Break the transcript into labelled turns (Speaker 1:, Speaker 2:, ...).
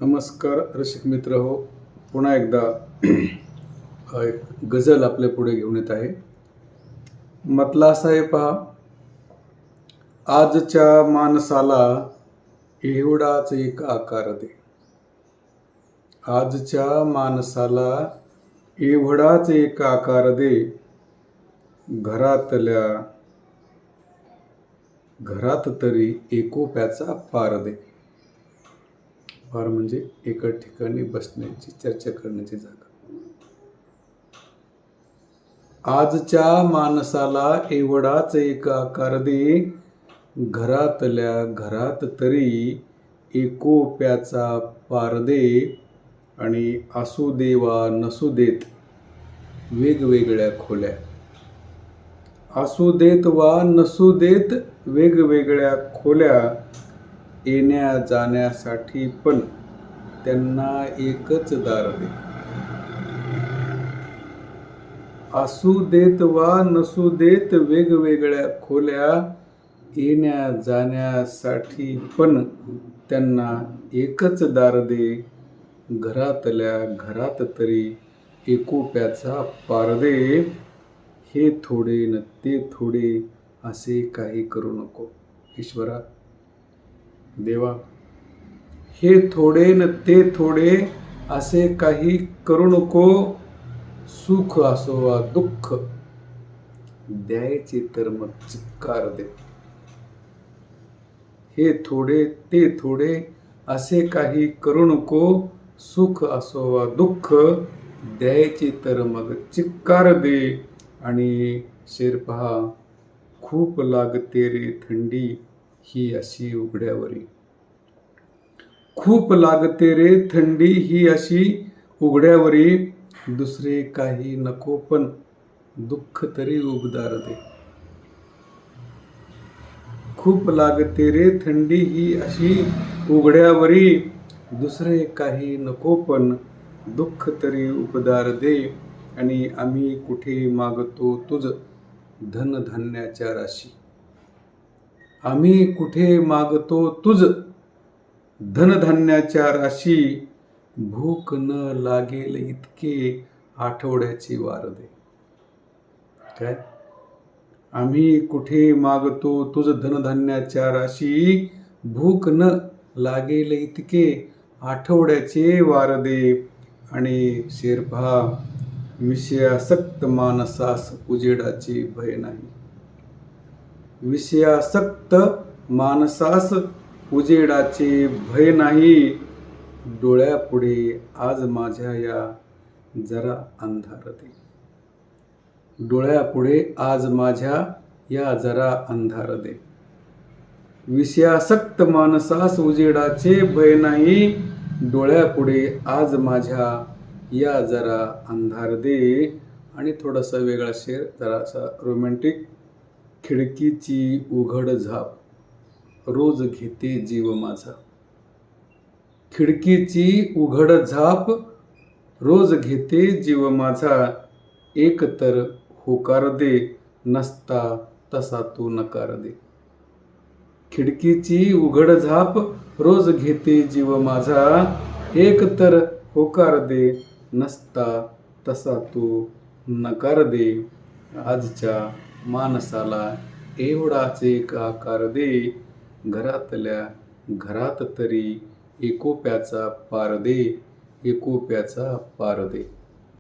Speaker 1: नमस्कार रसिक मित्र हो. पुन्हा एकदा एक गझल आपल्या पुढे घेऊन येत आहे. म्हटलं असं आहे पहा, आजच्या माणसाला एवढाच एक आकार दे. आजच्या माणसाला एवढाच एक आकार दे. घरात तरी एकोप्याचा पार दे. फार म्हणजे एका ठिकाणी बसण्याची, चर्चा करण्याची जागा. आजच्या माणसाला एवढाच एक आकार दे. घरातल्या घरात तरी एकोप्याचा पार दे. आणि असू दे वा नसू देत वेगवेगळ्या खोल्या. असू देत वा नसू देत वेगवेगळ्या खोल्या. येण्या जाण्यासाठी पण त्यांना एकच दार दे. असू देत वा नसू देत वेगवेगळ्या खोल्या. येण्या जाण्यासाठी पण त्यांना एकच दार दे. घरातल्या घरात तरी एकोप्याचा पार दे. हे थोडे न ते थोडे असे काही करू नको. ईश्वरा, देवा, हे थोडे न ते थोडे असे काही करू नको. सुख असो वा दुःख द्यायचे तर मग चिक्कार दे. हे थोडे ते थोडे असे काही करू नको. सुख असो वा दुःख द्यायचे तर मग चिक्कार दे. आणि शेर पहा, खूप लागते रे थंडी ही अशी उघड्यावरी. खूप लागते रे थंडी ही अशी उघड्यावरी. दुसरे काही नको पण दुःख तरी उबदार दे. खूप लागते रे थंडी ही अशी उघड्यावरी. दुसरे काही नको पण दुःख तरी उबदार दे. आणि आम्ही कुठे मागतो तुझ धनधान्याच्या राशी. आम्ही कुठे मागतो तुझ धनधान्याच्या राशी. भूक न लागेल इतके आठवड्याची वार दे. काय? आम्ही कुठे मागतो तुझ धनधान्याच्या राशी. भूक न लागेल इतके आठवड्याचे वार दे. आणि शेर पहा, विषयासक्त माणसास उजेडाचे भय नाही. विषयासक्त माणसास उजेडाचे भय नाही. डोळ्यापुढे आज माझ्या या जरा अंधार दे. डोळ्यापुढे आज माझ्या या जरा अंधार दे. विषयासक्त माणसास उजेडाचे भय नाही. डोळ्यापुढे आज माझ्या या जरा अंधार दे. आणि थोडासा वेगळा शेर, जरासा रोमॅन्टिक. खिडकीची उघड झाप रोज घेते जीव माझा. खिडकीची उघड झाप रोज घेते जीव माझा. एक तर होकार दे, नसता तसा तू नकार दे. खिडकीची उघड झाप रोज घेते जीव माझा. एक तर होकार दे, नसता तसा तू नकार दे. आजच्या माणसाला एवढाच एक आकार दे. घरातल्या घरात तरी एकोप्याचा पार दे. एकोप्याचा पार दे.